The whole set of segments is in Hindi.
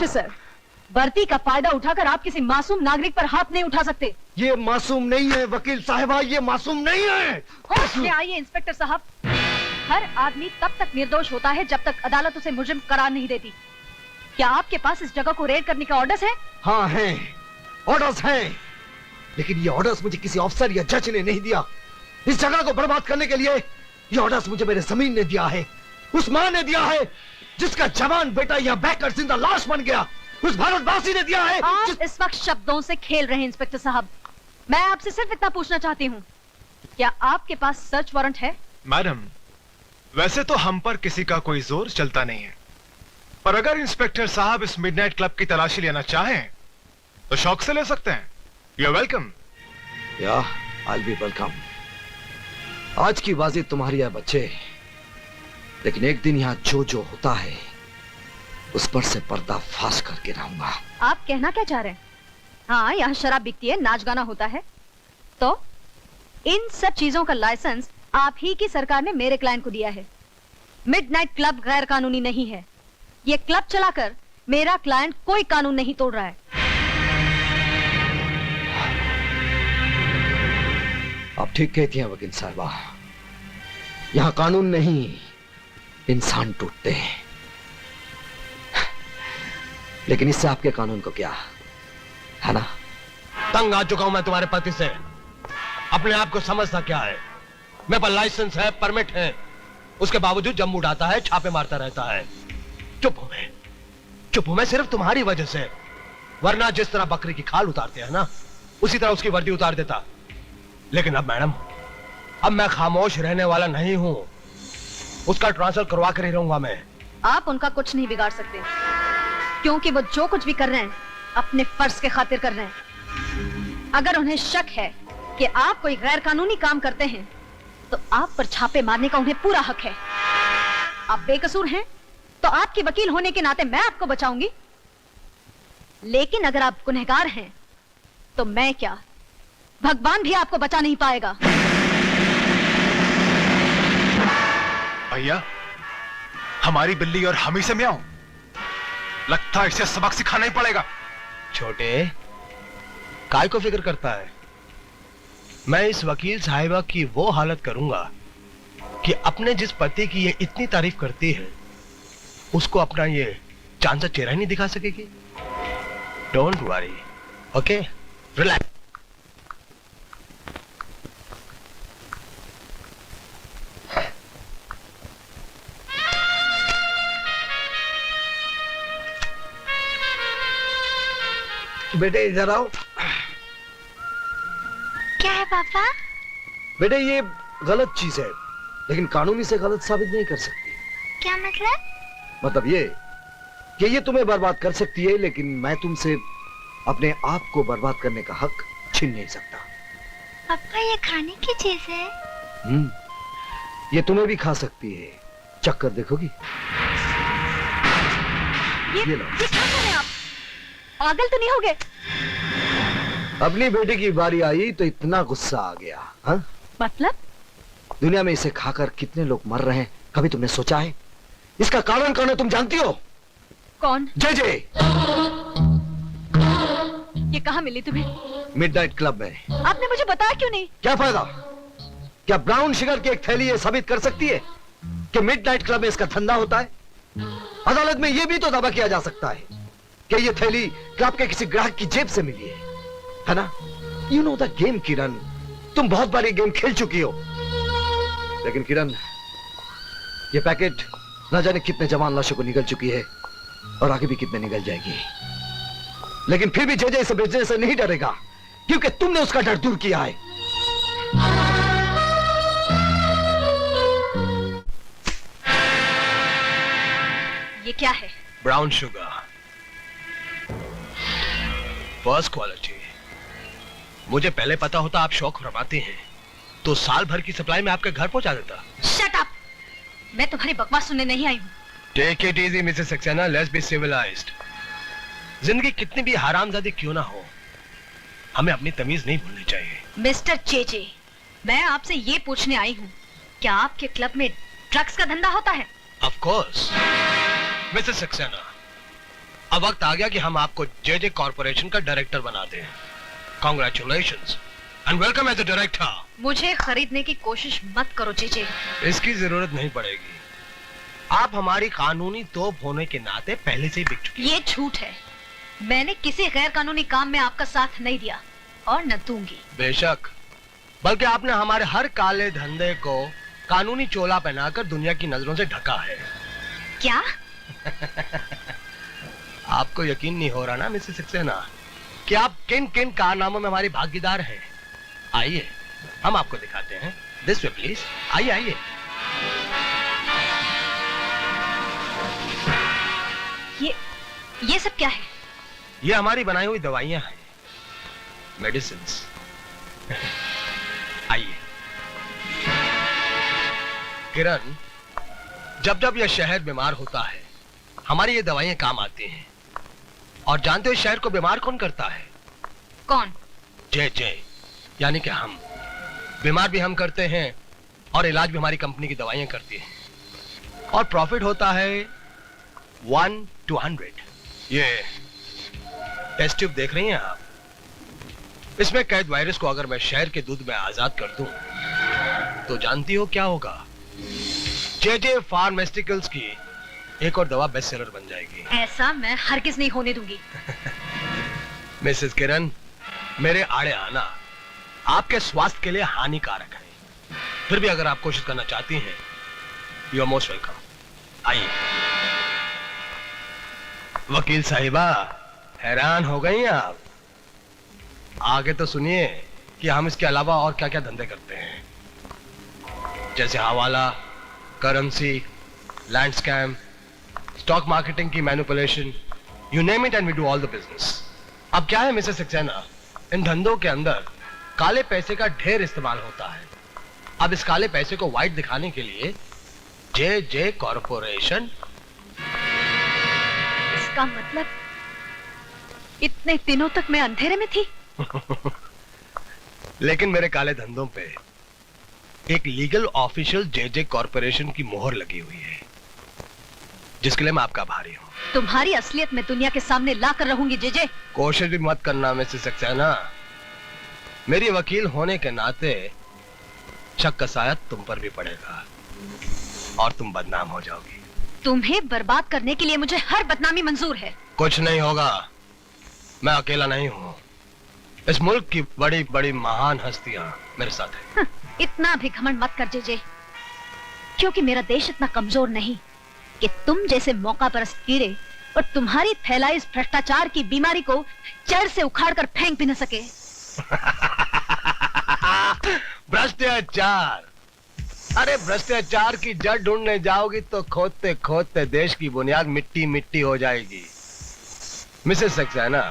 ऑफिसर, वर्दी का फायदा उठाकर आप किसी मासूम नागरिक पर हाथ नहीं उठा सकते। ये मासूम नहीं है वकील साहिबा, ये मासूम नहीं है। होश में आइए इंस्पेक्टर साहब। हर आदमी तब तक निर्दोष होता है जब तक अदालत उसे मुजरिम करार नहीं देती। क्या आपके पास इस जगह को रेड करने का ऑर्डर्स है? हाँ हैं, ऑर्डर्स हैं, लेकिन ये ऑर्डर्स मुझे किसी ऑफिसर या जज ने नहीं दिया। इस जगह को बर्बाद करने के लिए ये ऑर्डर्स मुझे मेरे जमीन ने दिया है, उस मां ने दिया है जिसका जवान बेटा यहाँ बैठकर जिंदा लाश बन गया, उस भारतवासी ने दिया है। आप इस वक्त शब्दों से खेल रहे हैं इंस्पेक्टर साहब। मैं आपसे सिर्फ इतना पूछना चाहती हूँ, क्या आपके पास सर्च वारंट है? मैडम, वैसे तो हम पर किसी का कोई जोर चलता नहीं है, पर अगर इंस्पेक्टर साहब इस मिडनाइट क्लब की तलाशी लेना चाहें तो शौक से ले सकते हैं। You are welcome. या आई बी वेलकम। आज की बाजी तुम्हारी है बच्चे, लेकिन एक दिन यहाँ जो जो होता है उस पर से पर्दा फाश करके रहूंगा। आप कहना क्या चाह रहे हैं? हाँ, यहाँ शराब बिकती है, नाच गाना होता है, तो इन सब चीजों का लाइसेंस आप ही की सरकार ने मेरे क्लाइंट को दिया है। मिडनाइट क्लब गैर कानूनी नहीं है। ये क्लब चलाकर मेरा क्लाइंट कोई कानून नहीं तोड़ रहा है। आप ठीक कहती हैं वकील साहिबा, यहाँ कानून नहीं इंसान टूटते हैं, लेकिन इससे आपके कानून को क्या है ना? तंग आ चुका हूं मैं तुम्हारे पति से। अपने आप को समझता क्या है? मेरे पास लाइसेंस है, परमिट है, उसके बावजूद जम उड़ाता है, छापे मारता रहता है। चुप हूं मैं सिर्फ तुम्हारी वजह से, वरना जिस तरह बकरी की खाल उतारते हैं ना, उसी तरह उसकी वर्दी उतार देता। लेकिन अब मैडम, अब मैं खामोश रहने वाला नहीं हूं, उसका ट्रांसफर करवा कर ही रहूंगा मैं। आप उनका कुछ नहीं बिगाड़ सकते, क्योंकि वो जो कुछ भी कर रहे हैं अपने फर्ज के खातिर कर रहे हैं। अगर उन्हें शक है कि आप कोई गैर कानूनी काम करते हैं तो आप पर छापे मारने का उन्हें पूरा हक है। आप बेकसूर हैं तो आपके वकील होने के नाते मैं आपको बचाऊंगी, लेकिन अगर आप गुनहगार हैं तो मैं क्या, भगवान भी आपको बचा नहीं पाएगा। भैया, हमारी बिल्ली और हम ही से म्याऊं, लगता है इसे सबक सिखाना ही पड़ेगा। छोटे, काय को फिक्र करता है? मैं इस वकील साहिबा की वो हालत करूंगा कि अपने जिस पति की ये इतनी तारीफ करती है उसको अपना ये चांद सा चेहरा ही नहीं दिखा सकेगी। Don't worry, okay, relax. बेटे इधर आओ। क्या है पापा? बेटे ये गलत चीज है, लेकिन कानूनी से गलत साबित नहीं कर सकती। क्या मतलब? मतलब ये कि ये तुम्हें बर्बाद कर सकती है, लेकिन मैं तुमसे अपने आप को बर्बाद करने का हक छीन नहीं सकता। पापा ये खाने की चीज है? ये तुम्हें भी खा सकती है, चक्कर देखोगी? ये लो। ये क्या कर रहे हैं आप? पागल तो नहीं हो गए? अपनी बेटे की बारी आई तो इतना गुस्सा आ गया। हाँ? मतलब? दुनिया में इसे खाकर कितने लोग मर रहे हैं, कभी तुमने सोचा है? इसका कारण कौन है तुम जानती हो? कौन? जे। ये कहाँ मिली तुम्हें? मिडनाइट क्लब में। आपने मुझे बताया क्यों नहीं? क्या फायदा? क्या ब्राउन शुगर की एक थैली ये साबित कर सकती है कि मिडनाइट क्लब में इसका धंधा होता है? अदालत में यह भी तो दावा किया जा सकता है कि ये थैली क्लब के किसी ग्राहक की जेब से मिली है ना? यू नो द गेम किरण, तुम बहुत बार ये गेम खेल चुकी हो। लेकिन किरण, ये पैकेट न जाने कितने जवान लाशों को निगल चुकी है और आगे भी कितने निगल जाएगी, लेकिन फिर भी जे इसे बेचने से नहीं डरेगा, क्योंकि तुमने उसका डर दूर किया है। ये क्या है? Brown sugar, first quality. मुझे पहले पता होता आप शौक फरमाते हैं तो साल भर की सप्लाई में आपके घर पहुंचा देता। Shut up! मैं तुम्हारी बकवास सुनने नहीं आई हूँ। Take it easy Mrs Saxena, let's be civilised. जिंदगी कितनी भी हरामजादी क्यों ना हो, हमें अपनी तमीज नहीं भूलनी चाहिए। मिस्टर चेचे, मैं आपसे ये पूछने आई हूँ, क्या आपके क्लब में ड्रग्स का धंधा होता है? ऑफ कोर्स मिसेस सक्सेना, अब वक्त आ गया कि हम आपको जे कॉर्पोरेशन का डायरेक्टर बनाते हैं। Congratulations and welcome as a director. मुझे खरीदने की कोशिश मत करो जेजे। इसकी जरूरत नहीं पड़ेगी। आप हमारी कानूनी तोप होने के नाते पहले से ही बिक चुकी। ये झूठ है। मैंने किसी गैर कानूनी काम में आपका साथ नहीं दिया और न दूंगी। बेशक, बल्कि आपने हमारे हर काले धंधे को कानूनी चोला पहनाकर दुनिया की नजरों से ढका है। क्या? आपको यकीन नहीं हो रहा ना मिसेस सक्सेना कि आप किन किन कारनामों में हमारी भागीदार हैं? आइए हम आपको दिखाते हैं। This way please. आइए आइए। ये सब क्या है? ये हमारी बनाई हुई दवाइयां हैं, मेडिसिन्स। आइए। किरण, जब जब यह शहर बीमार होता है हमारी ये दवाइयां काम आती हैं। और जानते हो इस शहर को बीमार कौन करता है? कौन? जे यानी कि हम। बीमार भी हम करते हैं और इलाज भी हमारी कंपनी की दवाइयां करती हैं। और प्रॉफिट होता है 1 to 100। ये टेस्ट ट्यूब देख रही हैं आप? इसमें कैद वायरस को अगर मैं शहर के दूध में आजाद कर दूं तो जानती हो क्या होगा? जे फार्मास्यूटिकल्स की एक और दवा बेस्ट सेलर बन जाएगी। ऐसा मैं हरगिज नहीं होने दूंगी। मिसेस किरण, मेरे आड़े आना आपके स्वास्थ्य के लिए हानिकारक है। फिर भी अगर आप कोशिश करना चाहती हैं, यू आर मोस्ट वेलकम। आइए। वकील साहिबा, हैरान हो गई आप? आगे तो सुनिए कि हम इसके अलावा और क्या क्या धंधे करते हैं, जैसे hawala, currency, land scam, stock marketing की manipulation, you name it and we do all the business. अब क्या है मिसेस सक्सेना, इन धंधों के अंदर काले पैसे का ढेर इस्तेमाल होता है। अब इस काले पैसे को व्हाइट दिखाने के लिए जे कॉर्पोरेशन। इसका मतलब इतने दिनों तक मैं अंधेरे में थी। लेकिन मेरे काले धंधों पे एक लीगल ऑफिशियल जे कॉर्पोरेशन की मोहर लगी हुई है, जिसके लिए मैं आपका आभारी हूं। तुम्हारी असलियत मैं दुनिया के सामने ला कर रहूंगी जेजे। कोशिश भी मत करना मिसेस सक्सेना। मेरी वकील होने के नाते शक का साया तुम पर भी पड़ेगा और तुम बदनाम हो जाओगी। तुम्हें बर्बाद करने के लिए मुझे हर बदनामी मंजूर है। कुछ नहीं होगा, मैं अकेला नहीं हूं। इस मुल्क की बड़ी बड़ी महान हस्तियां मेरे साथ हैं। इतना भी घमंड मत कर जेजे, क्योंकि मेरा देश इतना कमजोर नहीं कि तुम जैसे मौका परस्त कीड़े और तुम्हारी फैलाई इस भ्रष्टाचार की बीमारी को जड़ से उखाड़ कर फेंक भी न सके। भ्रष्टाचार? अरे भ्रष्टाचार की जड़ ढूंढने जाओगी तो खोदते खोदते देश की बुनियाद मिट्टी मिट्टी हो जाएगी। मिसेस सक्सेना,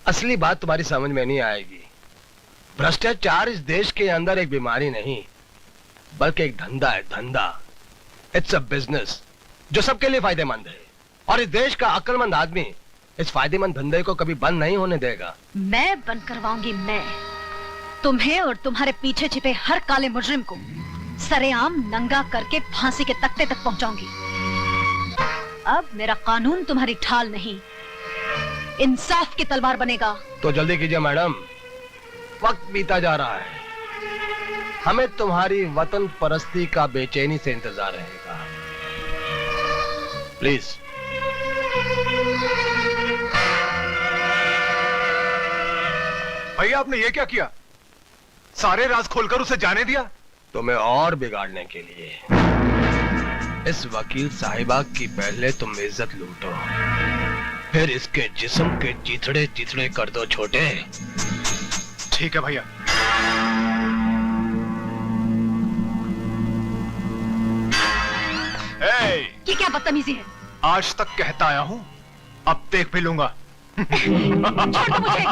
असली बात तुम्हारी समझ में नहीं आएगी। भ्रष्टाचार इस देश के अंदर एक बीमारी नहीं, बल्कि एक धंधा है, धंधा। इट्स अ बिजनेस जो सबके लिए फायदेमंद है, और इस देश का अक्लमंद आदमी इस फायदेमंद धंधे को कभी बंद नहीं होने देगा। मैं बंद करवाऊंगी। मैं तुम्हें और तुम्हारे पीछे छिपे हर काले मुजरिम को सरेआम नंगा करके फांसी के तख्ते तक पहुंचाऊंगी। अब मेरा कानून तुम्हारी ढाल नहीं, इंसाफ की तलवार बनेगा। तो जल्दी कीजिए मैडम, वक्त बीता जा रहा है। हमें तुम्हारी वतन परस्ती का बेचैनी से इंतजार रहेगा। प्लीज। भैया, आपने ये क्या किया? सारे राज खोलकर उसे जाने दिया? तुम्हें और बिगाड़ने के लिए। इस वकील साहिबा की पहले तुम इज्जत लूटो, फिर इसके जिस्म के चिथड़े चिथड़े कर दो छोटे। ठीक है भैया। ये क्या बदतमीजी है? आज तक कहता आया हूं, अब देख भी लूंगा। छोड़ दो मुझे।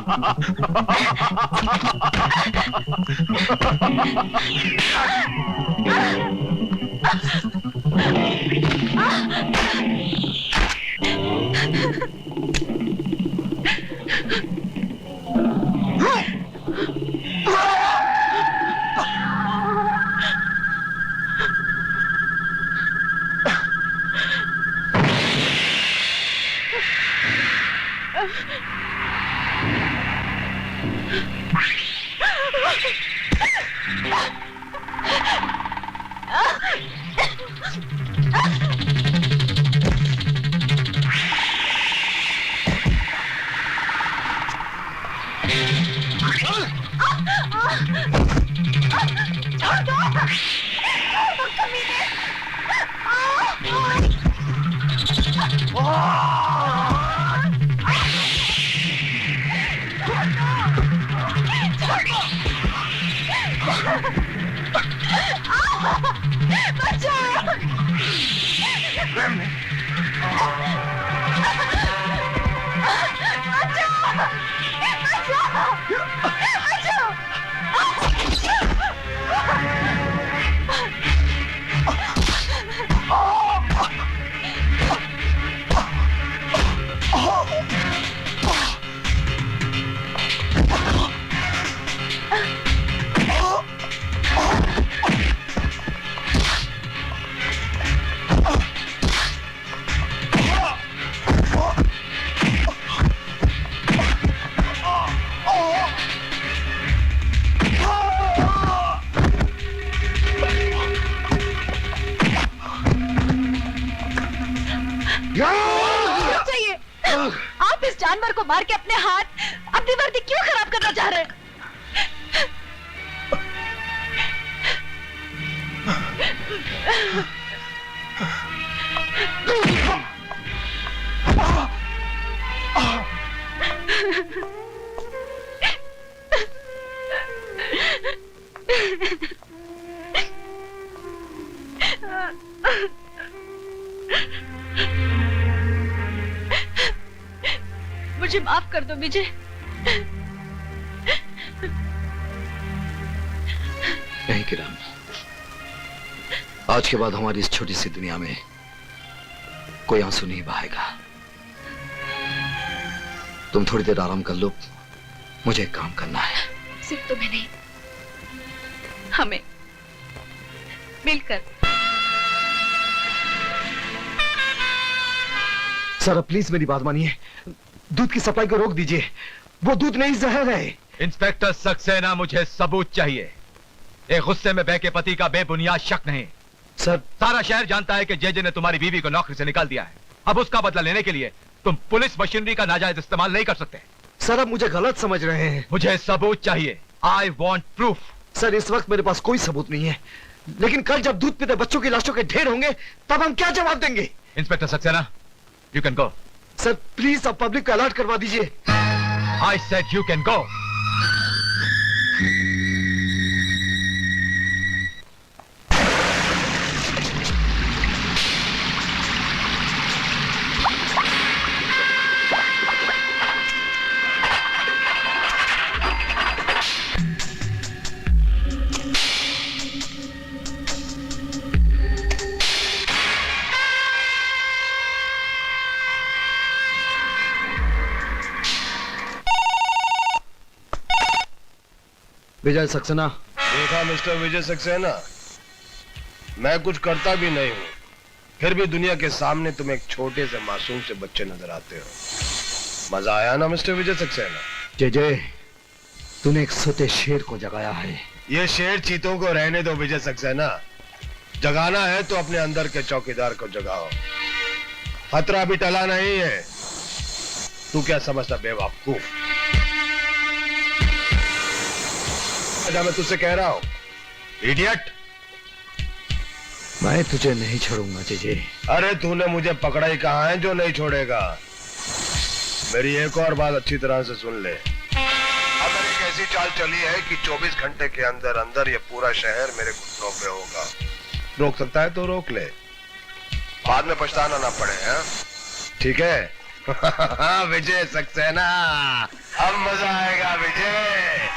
क्यों चाहिए? आप इस जानवर को मार के अपने हाथ अपनी वर्दी क्यों खराब करना चाह रहे हैं? मुझे माफ कर दो विजय। नहीं किरण, आज के बाद हमारी इस छोटी सी दुनिया में कोई आंसू नहीं बहाएगा। तुम थोड़ी देर आराम कर लो, मुझे एक काम करना है। सिर्फ तुम्हें नहीं, हमें मिलकर। सर अब प्लीज मेरी बात मानिए, दूध की सप्लाई को रोक दीजिए। वो दूध नहीं जहर है। इंस्पेक्टर सक्सेना, मुझे सबूत चाहिए। एक गुस्से में बहके पति का बेबुनियाद शक नहीं। सर सारा शहर जानता है कि जेजे ने तुम्हारी बीवी को नौकरी से निकाल दिया है। अब उसका बदला लेने के लिए तुम पुलिस मशीनरी का नाजायज इस्तेमाल नहीं कर सकते। सर अब मुझे गलत समझ रहे हैं। मुझे सबूत चाहिए। I want proof. सर इस वक्त मेरे पास कोई सबूत नहीं है, लेकिन कल जब दूध पीते बच्चों की लाशों के ढेर होंगे तब हम क्या जवाब देंगे? Inspector Saxena, you can go. Sir please अब पब्लिक को अलर्ट करवा दीजिए। I said you can go. Vijay Saxena. देखा मिस्टर विजय सक्सेना, मैं कुछ करता भी नहीं हूं, फिर भी दुनिया के सामने तुम एक छोटे से मासूम से बच्चे नजर आते हो। मजा आया ना मिस्टर विजय सक्सेना? जय, तूने एक सोते शेर को जगाया है। ये शेर चीतों को रहने दो विजय सक्सेना। जगाना है तो अपने अंदर के चौकीदार को जगाओ। खतरा भी टला नहीं है। तू क्या समझता बेवकूफ? मैं तुझसे कह रहा हूं, इडियट। मैं तुझे नहीं छोड़ूंगा जय। अरे तूने मुझे पकड़ा ही कहा है जो नहीं छोड़ेगा। मेरी एक और बात अच्छी तरह से सुन ले। अब मैंने एक ऐसी चाल चली है कि 24 घंटे के अंदर अंदर ये पूरा शहर मेरे घुटनों पे होगा। रोक सकता है तो रोक ले, बाद में पछताना ना पड़े। हैं? ठीक है? विजय सक्सेना, अब मजा आएगा विजय।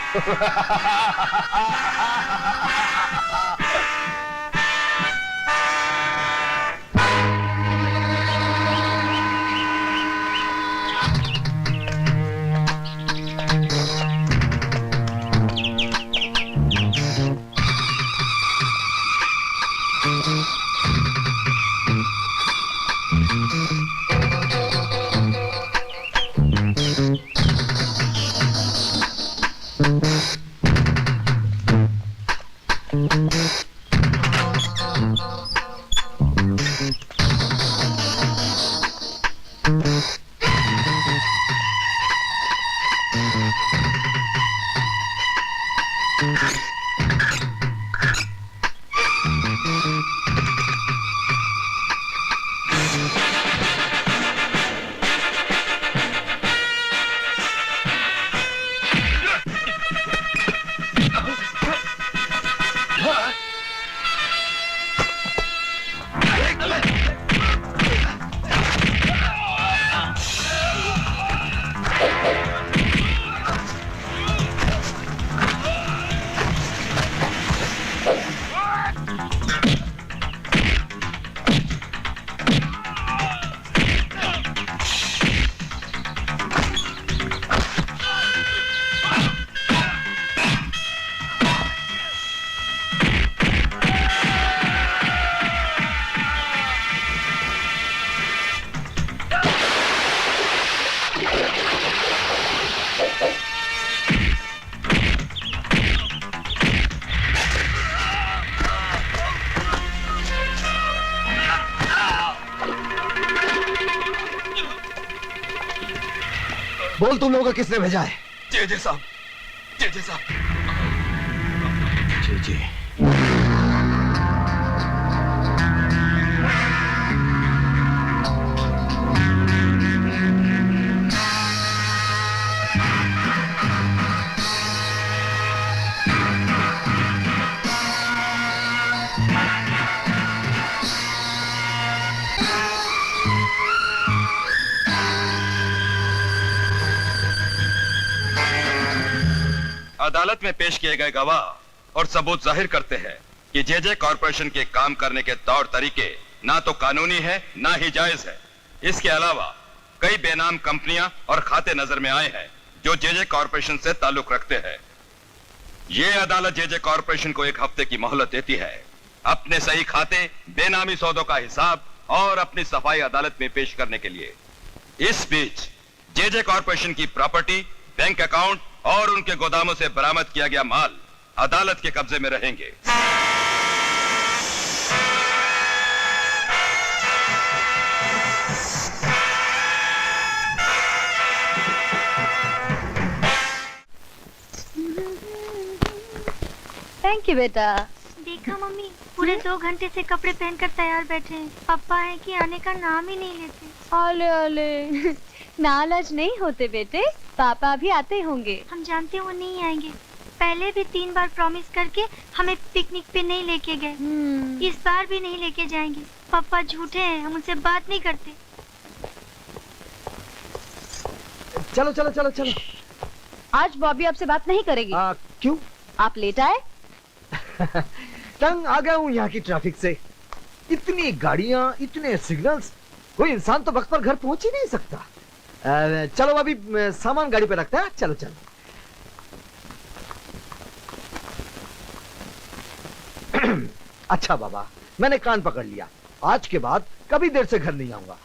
बोल तुम लोगों को किसने भेजा है? जे साहब, जे साहब। जी जी। अदालत में पेश किए गए गवाह और सबूत जाहिर करते हैं कि जे कॉरपोरेशन के काम करने के तौर तरीके ना तो कानूनी है ना ही जायज है। इसके अलावा कई बेनाम कंपनियां और खाते नजर में आए हैं जो जे कॉरपोरेशन से ताल्लुक रखते हैं। यह अदालत जे कॉरपोरेशन को 1 हफ्ते की मोहलत देती है अपने सही खाते, बेनामी सौदों का हिसाब और अपनी सफाई अदालत में पेश करने के लिए। इस बीच जे कॉरपोरेशन की प्रॉपर्टी, बैंक अकाउंट और उनके गोदामों से बरामद किया गया माल अदालत के कब्जे में रहेंगे। थैंक यू बेटा। देखा मम्मी, पूरे 2 घंटे से कपड़े पहनकर तैयार बैठे हैं। पापा है कि आने का नाम ही नहीं लेते। ओले ओले, नाराज नहीं होते बेटे, पापा भी आते होंगे। हम जानते हैं वो नहीं आएंगे। पहले भी 3 बार प्रॉमिस करके हमें पिकनिक पे नहीं लेके गए। इस बार भी नहीं लेके जाएंगे। पापा झूठे हैं, हम उनसे बात नहीं करते। चलो चलो चलो चलो। आज बॉबी आपसे बात नहीं करेगी। क्यों? आप लेट आए। तंग आ गया हूँ यहाँ की ट्रैफिक से। इतनी गाड़ियाँ, इतने सिग्नल्स, कोई इंसान तो वक्त पर घर पहुंच ही नहीं सकता। चलो अभी सामान गाड़ी पे रखते हैं। चलो चलो। अच्छा बाबा, मैंने कान पकड़ लिया। आज के बाद कभी देर से घर नहीं आऊंगा।